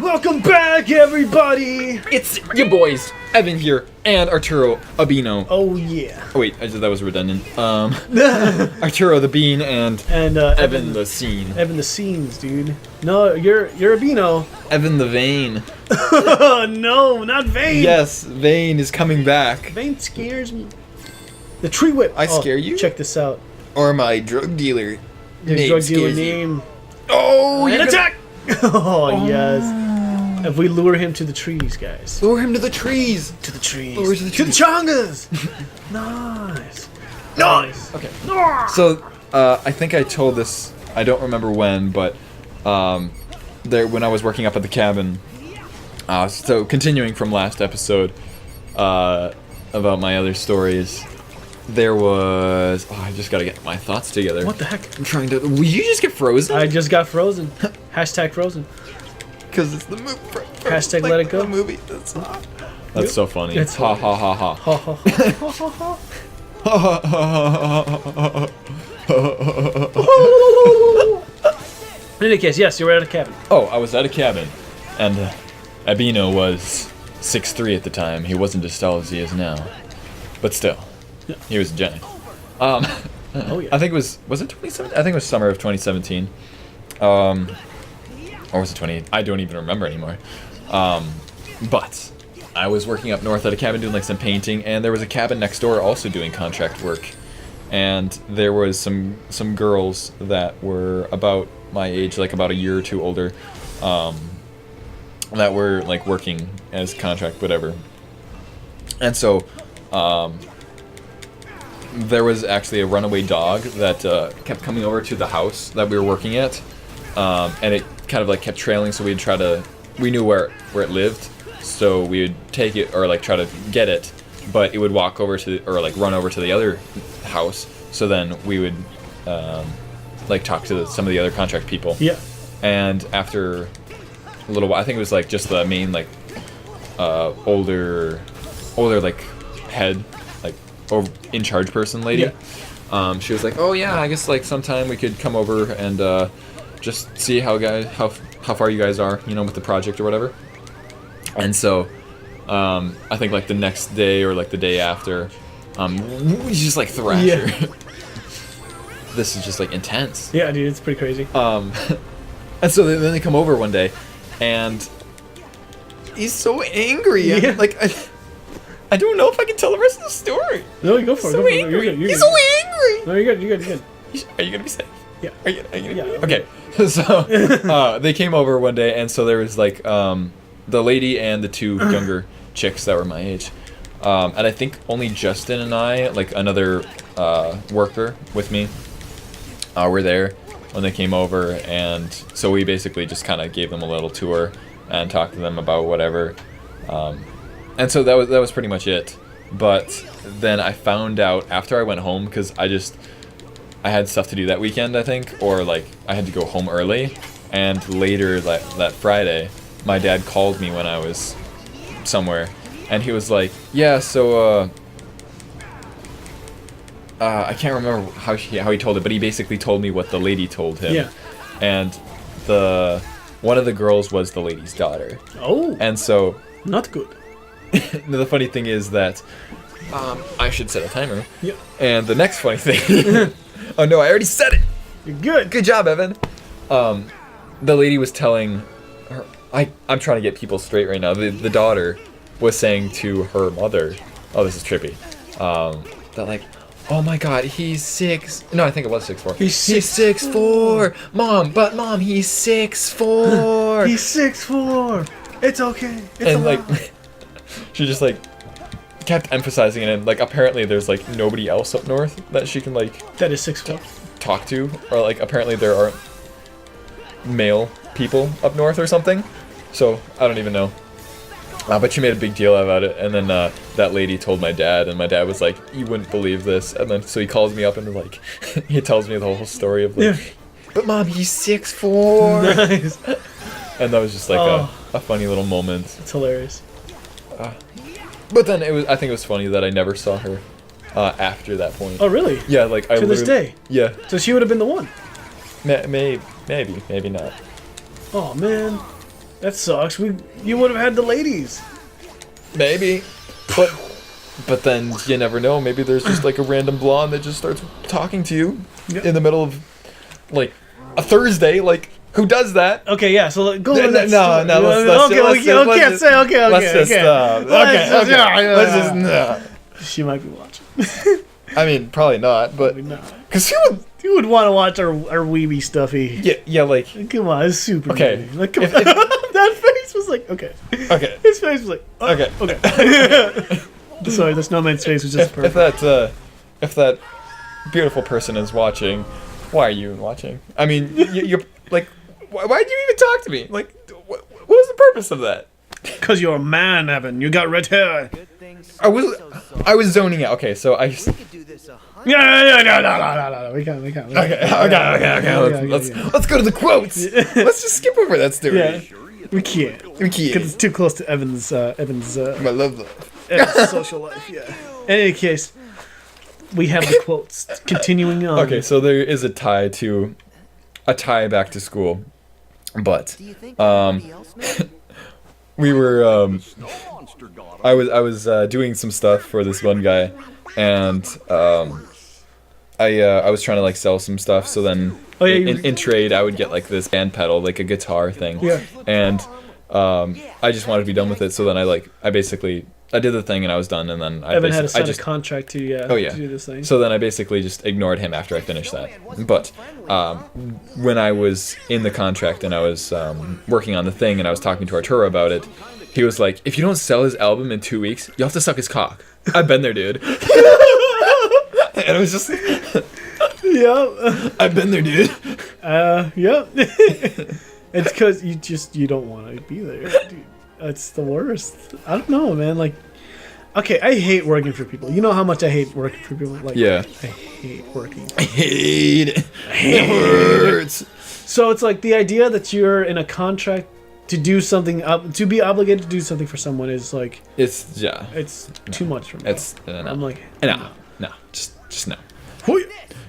Welcome back, everybody! It's your boys, Evan here, and Arturo Abino. Oh, yeah. Oh, wait, that was redundant. Arturo the Bean and Evan the Scene. Evan the Scenes, dude. No, you're a Beano. Evan the Vein. No, not Vane. Yes, Vein is coming back. Vane scares me. The tree whip. I scare you? Check this out. Or my drug dealer Your name drug dealer scares you. name. Oh, And you're attack! Oh, yes. If we lure him to the trees, guys. Lure him to the trees. To the trees. Lure to the trees. Chongas! Nice. Nice. Okay. So, I think I told this, I don't remember when, but when I was working up at the cabin, so continuing from last episode about my other stories, there was... Oh, I just gotta get my thoughts together. What the heck? I'm trying to... Will you just get frozen? I just got frozen. Hashtag frozen. Because it's the movie. Hashtag let it go. The movie. That's so funny. It's ha ha ha ha. Ha ha ha ha ha. In any case, yes, you were at a cabin. Oh, I was at a cabin, and Abino was 6'3" at the time. He wasn't as tall as he is now, but still, he was a giant. Oh yeah. I think it was it 2017? I think it was summer of 2017. Or was it 20? I don't even remember anymore. But I was working up north at a cabin doing like some painting, and there was a cabin next door also doing contract work. And there was some girls that were about my age, like about a year or two older, that were like working as contract whatever. And so there was actually a runaway dog that kept coming over to the house that we were working at, and it kind of like kept trailing, so we knew where it lived, so we would take it or like try to get it, but it would walk over to or like run over to the other house, so then we would like talk to some of the other contract people. Yeah. And after a little while, I think it was like just the main like older like head like in charge person lady. Yeah. She was like, oh yeah, I guess like sometime we could come over and just see how far you guys are, you know, with the project or whatever. And so I think like the next day or like the day after, we just like thrash her. This is just like intense. Yeah, dude, it's pretty crazy. And so then they come over one day, and he's so angry. Yeah. And, like I don't know if I can tell the rest of the story. No, you go for it. So Go for it. angry. You're good. He's so angry. No, you're good. You're good. Are you gonna be safe? Yeah. Are you gonna Yeah. Okay. So they came over one day, and so there was like the lady and the two younger chicks that were my age, and I think only Justin and I, like another worker with me, were there when they came over, and so we basically just kind of gave them a little tour and talked to them about whatever, and so that was pretty much it. But then I found out after I went home, because I had stuff to do that weekend, I think, or like I had to go home early, and later that Friday, my dad called me when I was somewhere, and he was like, yeah, so I can't remember how he told it, but he basically told me what the lady told him. Yeah. And one of the girls was the lady's daughter. Oh. And so Not good. the funny thing is that I should set a timer. Yeah. And the next funny thing, oh no, I already said it. You're good. Good job, Evan. The lady was telling her, I'm trying to get people straight right now. The daughter was saying to her mother, oh, this is trippy, that like, oh my god, he's 6. No, I think it was 6'4". He's 6'4". Mom, he's 6'4". He's 6'4". It's okay. It's And allowed. like, she just like kept emphasizing it, and like apparently there's like nobody else up north that she can like That is 6'4". talk to, or like apparently there aren't male people up north or something, so I don't even know, but she made a big deal about it. And then that lady told my dad, and my dad was like, you wouldn't believe this. And then so he calls me up and like he tells me the whole story of like, Yeah. but mom, he's 6'4". Nice. And that was just like Oh. a funny little moment. It's hilarious. But then I think it was funny that I never saw her after that point. Oh, really? Yeah, like I To this literally- day? Yeah, So she would have been the one. maybe not. Oh, man. That sucks. You would have had the ladies. Maybe. But then you never know. Maybe there's just like a random blonde that just starts talking to you in the middle of like a Thursday. Like, who does that? Okay, yeah. So go on that. No, let's just She might be watching. I mean, probably not, but Probably not. because You would want to watch our weeby stuffy. yeah, like Come on, it's super. Okay. Movie. Like, come If- on. That face was like, okay. okay, His face was like, oh, okay. okay. Sorry, the snowman's face was just If perfect. if that beautiful person is watching, why are you watching? I mean, you're like, why did you even talk to me? Like, what was the purpose of that? Because you're a man, Evan. You got red hair. I was zoning out. Okay, so I. We could do this 100. No. We can't. Okay. Let's go to the quotes. Let's just skip over that story. Yeah. We can't. We Because can't. it's too close to Evan's My love life. social life, yeah. In any case, we have the quotes. Continuing on. Okay, so there is a tie back to school, but Do you think Um, anybody else knows? we were I was doing some stuff for this one guy, and I was trying to like sell some stuff. So then Oh, yeah, in trade, I would get like this band pedal, like a guitar thing. Yeah. And I just wanted to be done with it. So then I basically did the thing and I was done. And then Evan had to sign I just a contract to, Oh, yeah. to do this thing. So then I basically just ignored him after I finished that. But when I was in the contract and I was working on the thing and I was talking to Arturo about it, he was like, if you don't sell his album in 2 weeks, you'll have to suck his cock. I've been there, dude. And it was just, yeah. I've been there, dude. Yeah. It's because you don't want to be there. Dude. It's the worst. I don't know, man. Like, okay, I hate working for people. You know how much I hate working for people? Like, Yeah. I hate working. I hate it. It hurts. So it's like the idea that you're in a contract to do something, to be obligated to do something for someone is like, It's, yeah. it's too much for me. It's, no. I'm like, No. Just no.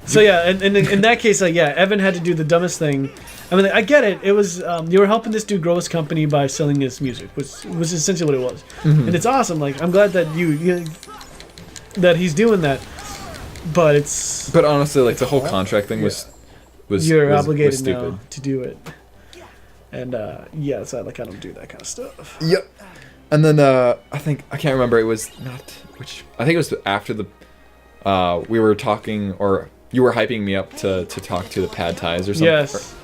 so yeah, and in that case, like, yeah, Evan had to do the dumbest thing. I mean, I get it. It was you were helping this dude grow his company by selling his music, which was essentially what it was, and it's awesome. Like, I'm glad that you that he's doing that, but it's But honestly, like, the whole contract thing was you're was obligated stupid. now to do it, and yeah, so like I don't do that kind of stuff. Yep. And then I can't remember. It was not which. I think it was after the we were talking, or you were hyping me up to talk to the Pad Thais or something. Yes,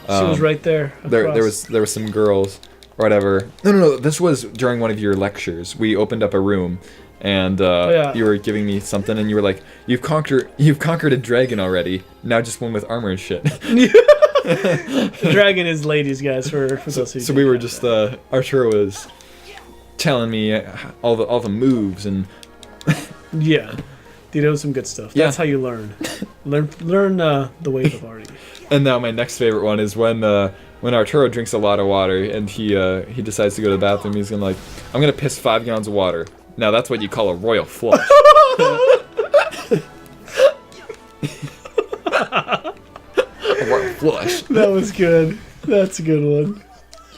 she was right there. There across. was some girls or whatever. No. This was during one of your lectures. We opened up a room, and yeah. you were giving me something, and you were like, "You've conquered a dragon already. Now just one with armor and shit." The dragon is ladies, guys. For those who So we were just Arturo was telling me all the moves and yeah, dude, it was some good stuff. Yeah. That's how you learn. learn the ways of arty. and now my next favorite one is when Arturo drinks a lot of water and he decides to go to the bathroom. He's gonna I'm gonna piss 5 gallons of water. Now that's what you call a royal flush. A royal flush. That was good. That's a good one.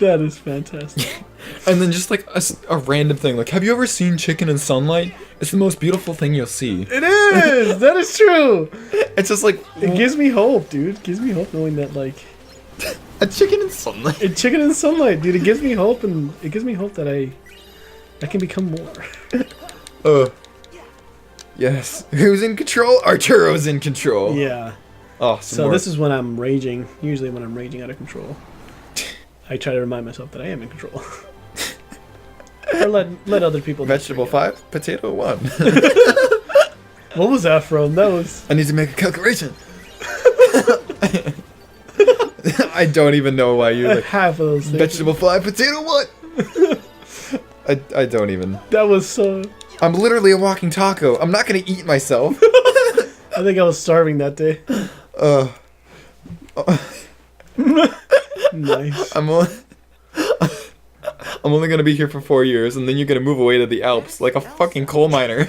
That is fantastic. And then just like a random thing, like, have you ever seen chicken in sunlight? It's the most beautiful thing you'll see. It is. That is true. It's just like It gives me hope, dude. It gives me hope knowing that, like, a chicken in sunlight. a chicken in sunlight, dude. It gives me hope, and it gives me hope that I can become more. Yes. Who's in control? Arturo's in control. Yeah. Oh, So this is when I'm raging. Usually when I'm raging out of control, I try to remind myself that I am in control. Or let other people. vegetable 5, potato 1. What was that from? That was. I need to make a calculation. I don't even know why you like Half of those things. vegetable 5, potato 1. I don't even. That was so. I'm literally a walking taco. I'm not gonna eat myself. I think I was starving that day. Nice. I'm only gonna be here for 4 years, and then you're gonna move away to the Alps like a fucking coal miner.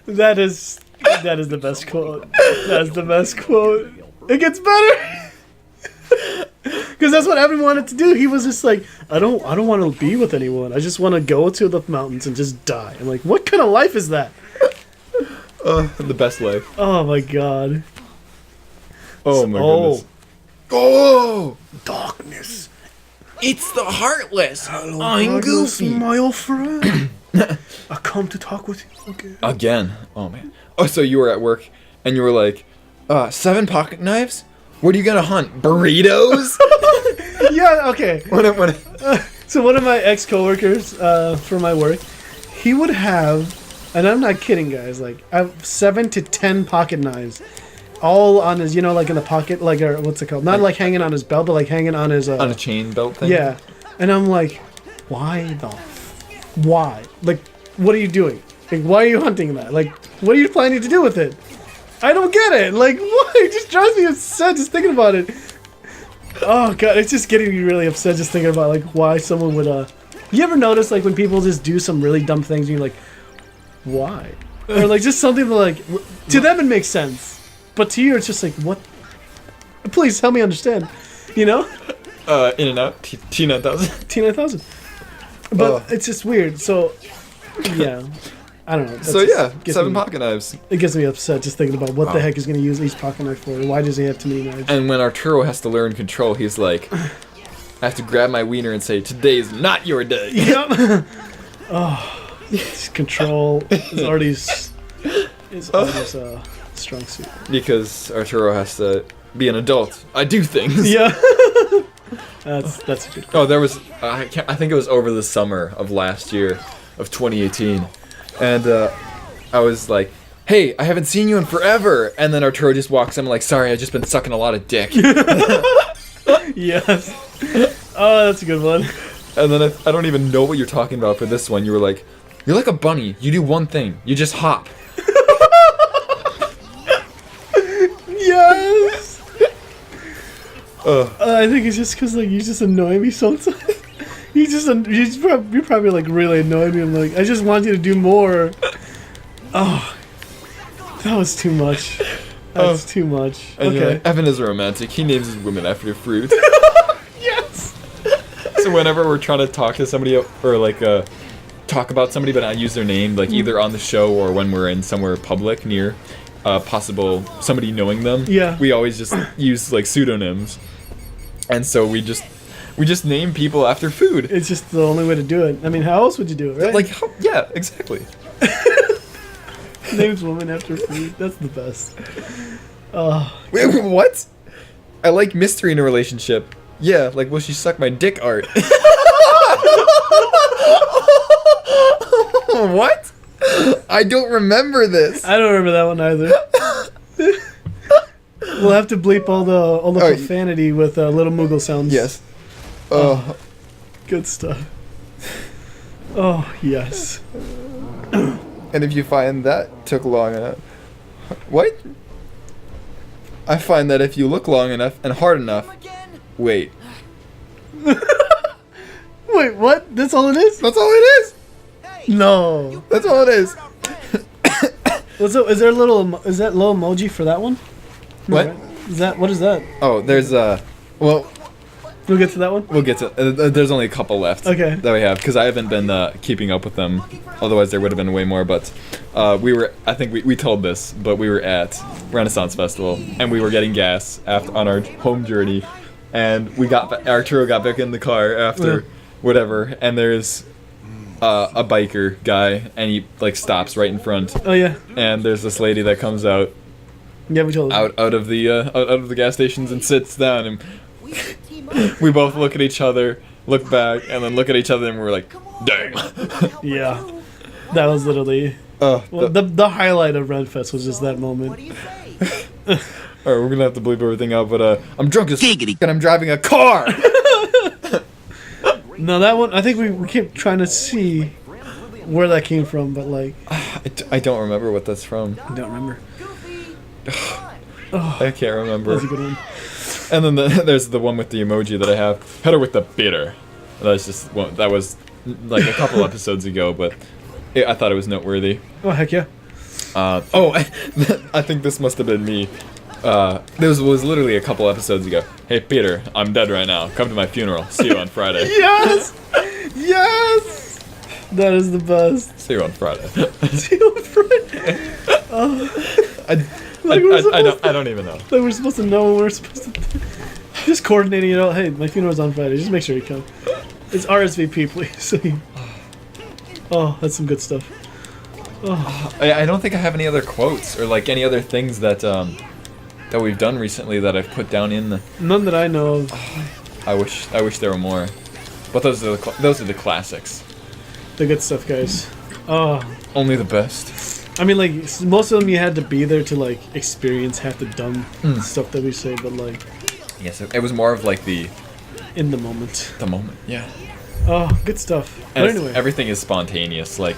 That is the best quote. That's the best quote. It gets better. Because that's what Evan wanted to do. He was just like, I don't want to be with anyone. I just want to go to the mountains and just die. I'm like, what kind of life is that? The best life. Oh my god. Oh my goodness. Oh! Darkness. It's the Heartless! Hello, I'm darkness, Goofy! my old friend. I come to talk with you again. Again. Oh man. Oh, so you were at work and you were like, 7 pocket knives? What are you gonna hunt? Burritos? Yeah, okay. When So one of my ex-coworkers for my work, he would have, and I'm not kidding, guys, like I have 7 to 10 pocket knives, all on his, like in the pocket, like what's it called? Not like hanging on his belt, but like hanging on his. on a chain belt thing? Yeah, and I'm like, why why? Like, what are you doing? Like, why are you hunting that? Like, what are you planning to do with it? I don't get it. Like, why? It just drives me upset just thinking about it. Oh god, it's just getting me really upset just thinking about like why someone would You ever notice like when people just do some really dumb things and you're like, why? Or like just something that like to them it makes sense, but to you it's just like, what? Please help me understand. You know? In and out. T9000. T9000. But it's just weird. So yeah, I don't know. That's So just yeah, gets 7 me- pocket knives. It gets me upset just thinking about what Wow. the heck he's gonna use each pocket knife for. Why does he have too many knives? And when Arturo has to learn control, he's like, I have to grab my wiener and say, today's not your day. Yep. Oh, his control is already his strong suit. Because Arturo has to be an adult. I do things. Yeah. That's a good. Oh, there was, I think it was over the summer of last year, of 2018. And I was like, hey, I haven't seen you in forever. And then Arturo just walks in, I'm like, sorry, I've just been sucking a lot of dick. Yes. Oh, that's a good one. And then I don't even know what you're talking about for this one. You were like, you're like a bunny. You do one thing. You just hop. Yes. I think it's just because like you just annoy me sometimes. You probably like really annoyed me. I'm like, I just want you to do more. Oh, that was too much. That's too much. And you're Okay. like, Evan is a romantic. He names his women after fruit. Yes. So whenever we're trying to talk to somebody or like talk about somebody but not use their name, like either on the show or when we're in somewhere public near possible somebody knowing them, Yeah. we always just use like pseudonyms. And so we just name people after food. It's just the only way to do it. I mean, how else would you do it, right? Like yeah, exactly. Names woman after food. That's the best. Wait, what? I like mystery in a relationship. Yeah, like will she suck my dick art? What? I don't remember this. I don't remember that one either. We'll have to bleep all the Alright. profanity with little Moogle sounds. Yes. Good stuff. Oh, yes. And if you find that took long enough. What? I find that if you look long enough and hard enough. Wait. Wait, what? That's all it is? That's all it is. No. That's all it is. What's up? Is there a little? Is that little emoji for that one? No, What? right? Is that? What is that? Oh, there's well, We'll get to that one. we'll get to. There's only a couple left. Okay. That we have because I haven't been keeping up with them. Otherwise, there would have been way more. But we were. I think we told this, but we were at Renaissance Festival and we were getting gas after on our home journey, and Arturo got back in the car after whatever, and there's a biker guy, and he like stops right in front, Oh yeah. and there's this lady that comes out Yeah, we told. out of the gas stations and sits down, and we both look at each other, look back, and then look at each other, and we're like, damn. Yeah. That was literally well, the highlight of Redfest was just that moment. Alright, we're gonna have to bleep everything out, but I'm drunk as and I'm driving a car. No, that one. I think we kept trying to see where that came from, but like I don't remember what that's from. I don't remember. I can't remember. That's a good one. And then there's the one with the emoji that I have. Header with the bitter. That's just one, that was like a couple episodes ago, but I thought it was noteworthy. Oh heck yeah. I think this must have been me. This was literally a couple episodes ago. Hey Peter, I'm dead right now. Come to my funeral. See you on Friday. Yes! Yes! That is the best. See you on Friday. See you on Friday. I don't even know. Like we're supposed to know when we're supposed to. Just coordinating it all. Hey, my funeral's on Friday. Just make sure you come. It's RSVP, please. Oh, that's some good stuff. Oh. I don't think I have any other quotes or like any other things that that we've done recently that I've put down in the. None that I know of. I wish there were more, but those are the classics. The good stuff, guys. Oh. Only the best. I mean, like most of them, you had to be there to like experience half the dumb stuff that we say, but like. Yes, it was more of like the. In the moment. The moment, yeah. Oh, good stuff. And but anyway, everything is spontaneous. Like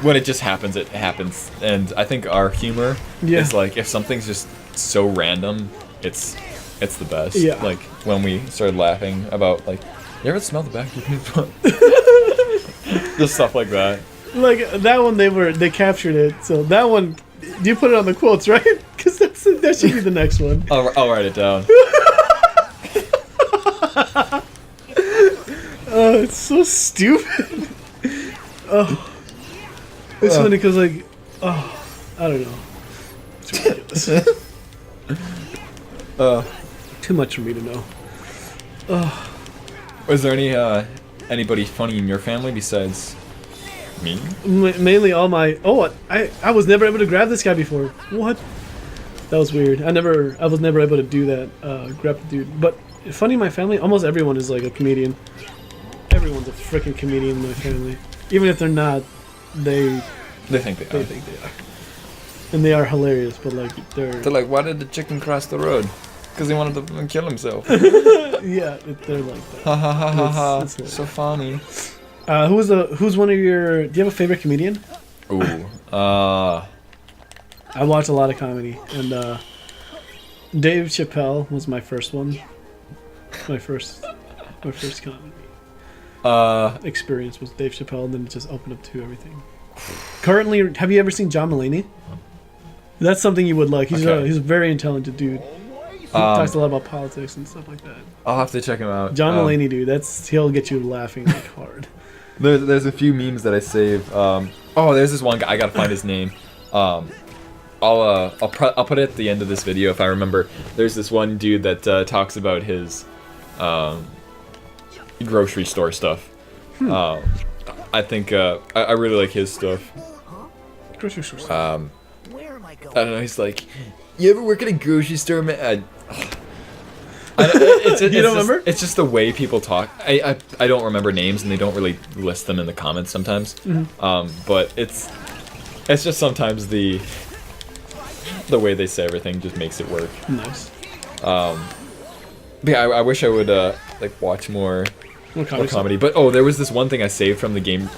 when it just happens, it happens. And I think our humor is like if something's just so random, it's the best. Yeah. Like when we started laughing about like, you ever smell the back of your pants? Just stuff like that. Like that one, they captured it. So that one, you put it on the quotes, right? Because that should be the next one. I'll write it down. Oh, it's so stupid. Oh, it's funny because like, oh, I don't know. It's ridiculous. Too much for me to know. Was there anybody funny in your family besides me? Mainly all my. Oh, I was never able to grab this guy before. What? That was weird. I was never able to do that. Grab the dude. But funny in my family, almost everyone is like a comedian. Everyone's a freaking comedian in my family. Even if they're not, they think they are. think they are. And they are hilarious, but like they're like, why did the chicken cross the road? Because he wanted to kill himself. yeah, they're like that. Ha ha ha ha ha. It's So funny. Who's one of your? Do you have a favorite comedian? Ooh. I watch a lot of comedy, and Dave Chappelle was my first one. My first comedy experience was Dave Chappelle, and then it just opened up to everything. Currently, have you ever seen John Mulaney? That's something you would like. He's a very intelligent dude. He talks a lot about politics and stuff like that. I'll have to check him out. John Mulaney, dude, he'll get you laughing like hard. There's a few memes that I save. There's this one guy. I gotta find his name. I'll put it at the end of this video if I remember. There's this one dude that talks about his grocery store stuff. I think I really like his stuff. Grocery store stuff. I don't know. He's like, you ever work at a grocery store, man? You don't remember? It's just the way people talk. I don't remember names, and they don't really list them in the comments sometimes. But it's just sometimes the way they say everything just makes it work. Nice. Yeah, I wish I would like watch more comedy. But there was this one thing I saved from the game,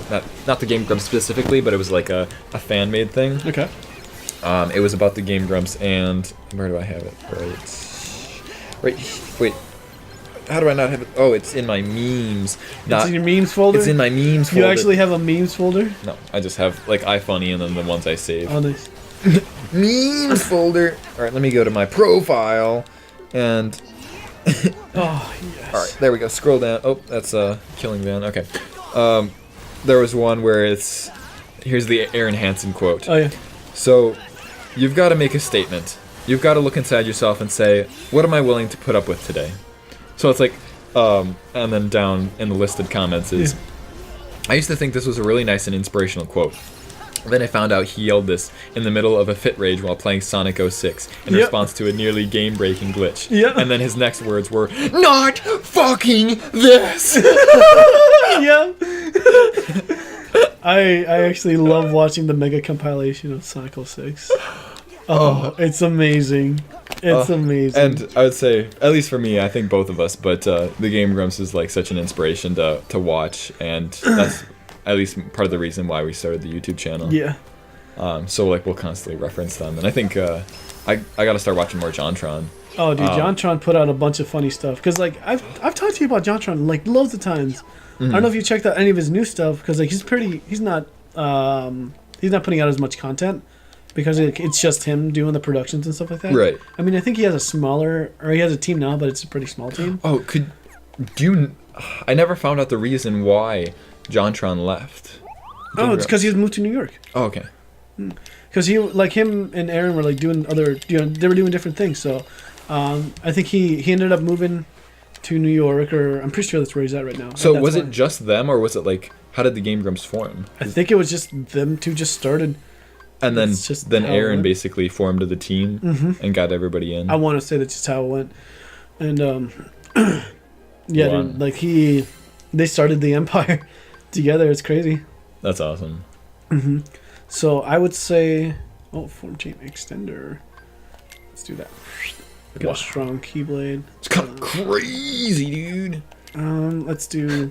not the Game Grumps specifically, but it was like a fan made thing. Okay. It was about the Game Grumps, and where do I have it? Wait. How do I not have it? Oh, it's in my memes. It's in your memes folder? It's in my memes folder. You actually have a memes folder? No, I just have like iFunny and then the ones I save. Oh, nice. Memes folder. All right, let me go to my profile, and. Oh yes. All right, there we go. Scroll down. Oh, that's Killing Van. Okay. There was one where here's the Aaron Hansen quote. Oh yeah. So, you've got to make a statement. You've got to look inside yourself and say, what am I willing to put up with today? So it's like, and then down in the listed comments is, I used to think this was a really nice and inspirational quote. Then I found out he yelled this in the middle of a fit rage while playing Sonic 06 in response to a nearly game-breaking glitch. Yeah. And then his next words were, not fucking this! Yeah. I actually love watching the mega compilation of Sonic 06. Oh, it's amazing. It's amazing. And I would say, at least for me, I think both of us, but the Game Grumps is like such an inspiration to watch, and that's at least part of the reason why we started the YouTube channel. Yeah. So like we'll constantly reference them, and I think I gotta start watching more JonTron. Oh, dude, JonTron put out a bunch of funny stuff. Cause like I've talked to you about JonTron like loads of times. I don't know if you checked out any of his new stuff, because like he's not putting out as much content, because it's just him doing the productions and stuff like that. Right. I mean, I think he has he has a team now, but it's a pretty small team. Oh, I never found out the reason why JonTron left. Oh, it's because he was moved to New York. Oh, okay. Because him and Aaron were like doing other, they were doing different things. So, I think he ended up moving to New York, or I'm pretty sure that's where he's at right now. So was it just them, or was it like, how did the Game Grumps form? I think it was just them two just started. And then It's just then how it Aaron went. basically formed the team and got everybody in. I want to say that's just how it went. And yeah, Wow. dude, like they started the Empire together. It's crazy. That's awesome. So I would say, form chain extender. Let's do that. Get Wow. a strong keyblade. It's kind of crazy, dude. Let's do.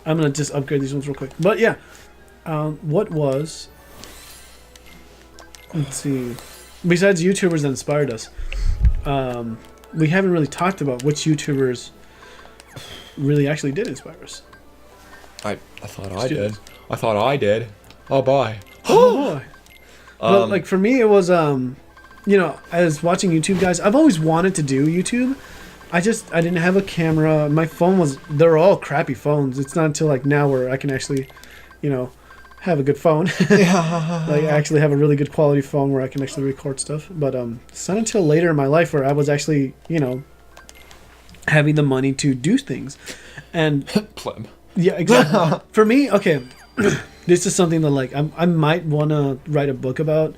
I'm gonna just upgrade these ones real quick. But yeah, what was? Let's see. Besides YouTubers that inspired us, we haven't really talked about which YouTubers really actually did inspire us. I thought I Let's do did. this. I thought I did. Oh, bye. Oh boy. But like for me, it was I was watching YouTube guys. I've always wanted to do YouTube. I didn't have a camera. My phone they're all crappy phones. It's not until like now where I can actually, have a good phone. Like actually have a really good quality phone where I can actually record stuff. But it's not until later in my life where I was actually, having the money to do things. And Pleb. yeah, exactly. For me, okay, this is something that like I might want to write a book about,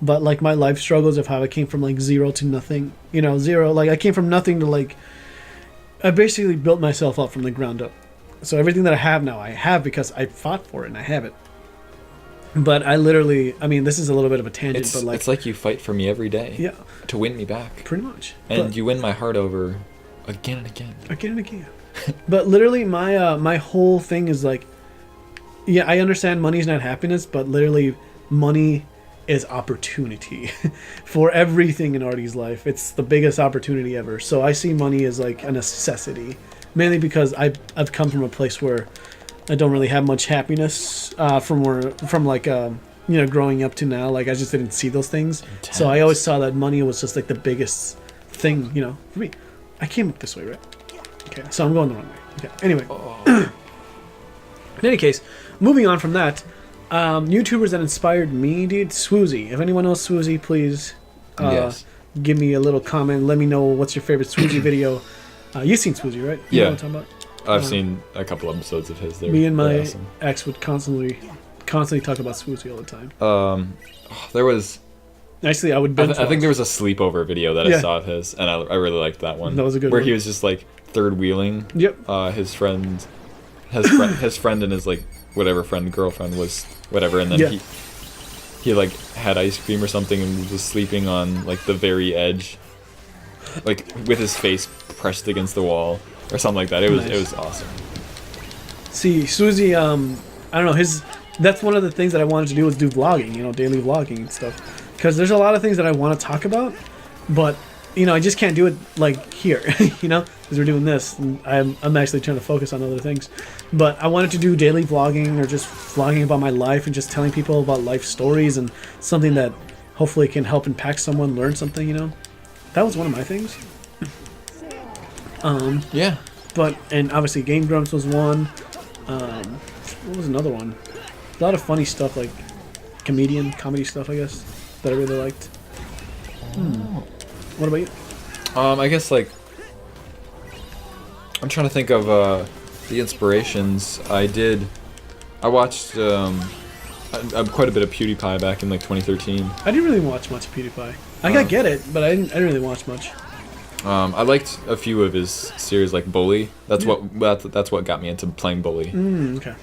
but like my life struggles of how I came from like zero to nothing. Zero. Like I came from nothing to like. I basically built myself up from the ground up. So everything that I have now, I have because I fought for it and I have it. But I literally, this is a little bit of a tangent, but like It's like you fight for me every day. Yeah, To win me back. pretty much. And But- you win my heart over again and again. Again and again. But literally, my whole thing is like, yeah, I understand money's not happiness, but literally, money is opportunity for everything in Artie's life. It's the biggest opportunity ever. So I see money as like a necessity, mainly because I've come from a place where I don't really have much happiness from growing up to now. Like I just didn't see those things. So I always saw that money was just like the biggest thing, for me. I came up this way, right? Okay, so I'm going the wrong way. Okay, anyway. In any case, moving on from that, YouTubers that inspired me, dude, Swoozie. If anyone knows Swoozie, please Yes. give me a little comment. Let me know what's your favorite Swoozie video. You've seen Swoozie, right? You Yeah. know what I'm talking I've seen a couple episodes of his. about? Me and my They're awesome. ex would constantly talk about Swoozie all the time. There was. Actually, I would binge I think watch. there was a sleepover video that Yeah. I saw of his, and I really liked that one. That was a good where one. he was just like third wheeling. Yep. His friend, his friend and his like whatever girlfriend was whatever, and then Yeah. he like had ice cream or something and was sleeping on like the very edge, like with his face pressed against the wall or something like that. It Nice. was awesome. See, Swoozie, I don't know, that's one of the things that I wanted to do was do vlogging, daily vlogging and stuff. Because there's a lot of things that I want to talk about, but, I just can't do it, like, here, because we're doing this, and I'm actually trying to focus on other things. But I wanted to do daily vlogging, or just vlogging about my life, and just telling people about life stories, and something that hopefully can help impact someone, learn something, That was one of my things. Yeah. And obviously Game Grumps was one. What was another one? A lot of funny stuff, like comedy stuff, I guess, that I really liked. What about you? I guess like I'm trying to think of the inspirations. I watched quite a bit of PewDiePie back in like 2013. I didn't really watch much of PewDiePie. I get it, but I didn't really watch much. I liked a few of his series like Bully. That's what got me into playing Bully. Okay.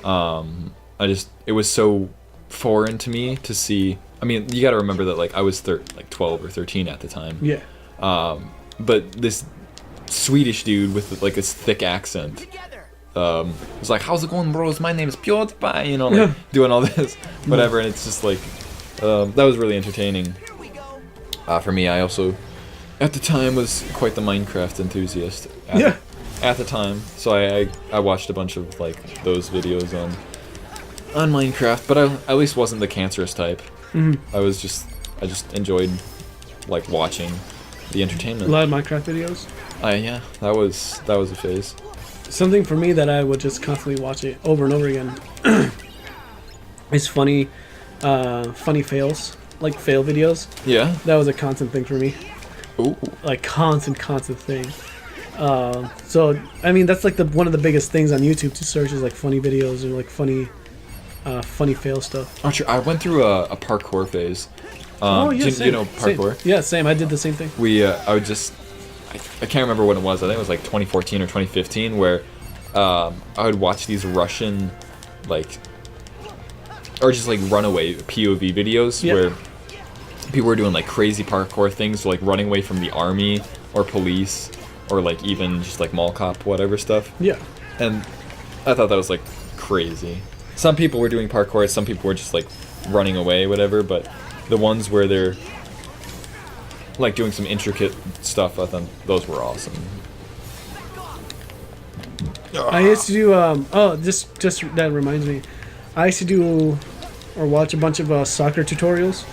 It was so foreign to me to see. I mean, you got to remember that like I was 12 or 13 at the time. Yeah. But this Swedish dude with like this thick accent was like, "How's it going, bros? My name is PewDiePie," like doing all this, whatever, and it's just like that was really entertaining. For me, I also at the time was quite the Minecraft enthusiast. At the time, so I watched a bunch of like those videos on Minecraft, but I at least wasn't the cancerous type. I just enjoyed like watching the A entertainment. lot of Minecraft videos. Yeah, that was a phase. Something for me that I would just constantly watch it over and over again is funny fails, like fail videos. Yeah. That was a constant thing for me, Ooh. like constant thing. So I mean that's like one of the biggest things on YouTube to search is like funny videos or like funny fail stuff. Oh, sure. I went through a parkour phase. Do you know parkour? Same. Yeah, same. I did the same thing. I can't remember when it was. I think it was like 2014 or 2015, where I would watch these Russian, like, or just like runaway POV videos where people were doing like crazy parkour things, like running away from the army or police, or like even just like mall cop, whatever stuff. Yeah. And I thought that was like crazy. Some people were doing parkour, some people were just like running away, whatever, but the ones where they're like doing some intricate stuff, I thought those were awesome. I used to do just that reminds me. I used to do or watch a bunch of soccer tutorials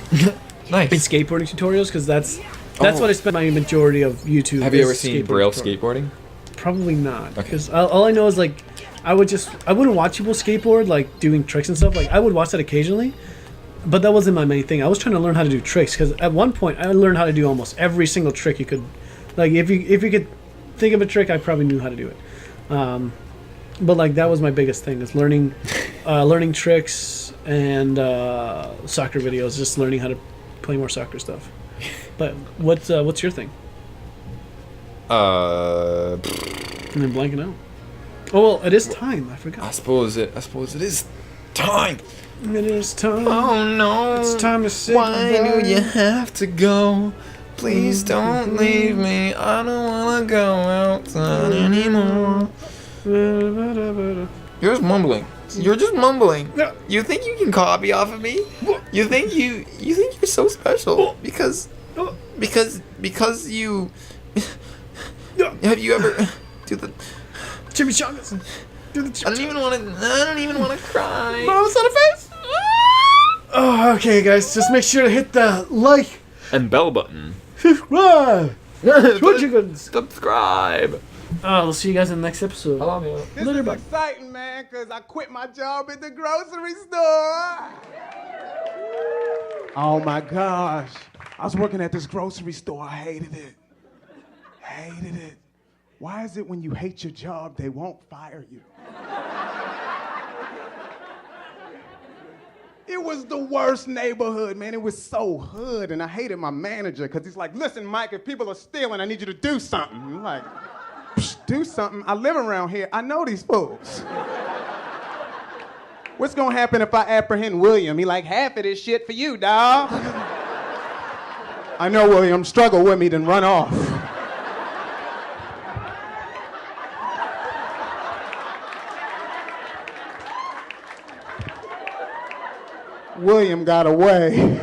Nice. and skateboarding tutorials because that's what I spent my majority of YouTube. Have you is ever seen skateboarding Braille tutorials. skateboarding? Probably not, Okay. because all I know is like I wouldn't watch people skateboard like doing tricks and stuff. Like I would watch that occasionally, but that wasn't my main thing. I was trying to learn how to do tricks because at one point I learned how to do almost every single trick you could. Like if you could think of a trick, I probably knew how to do it. But like that was my biggest thing is learning tricks and soccer videos, just learning how to play more soccer stuff. But what's your thing? Uh, And then blanking out. Oh well, it is time. I I forgot. suppose it is time. It is time. Oh no! It's time to say Why goodbye. do you have to go? Please don't leave me. I don't wanna go outside anymore. You're just mumbling. You're just mumbling. Yeah. You think you can copy off of me? You think you're so special because you have you ever do the Chimichangas. Do the I don't even want to cry. Mom's on a face. Oh, okay, guys. Just make sure to hit the like. And bell button. Subscribe. What you gonna- Subscribe. We'll see you guys in the next episode. I love you. This Later, is bye. exciting, man, because I quit my job at the grocery store. Oh my gosh. I was working at this grocery store. I hated it. Hated it. Why is it when you hate your job, they won't fire you? It was the worst neighborhood, man. It was so hood, and I hated my manager because he's like, listen, Mike, if people are stealing, I need you to do something. I'm like, do something? I live around here. I know these fools. What's gonna happen if I apprehend William? He like, half of this shit for you, dawg. I know, William. Struggle with me, then run off. William got away.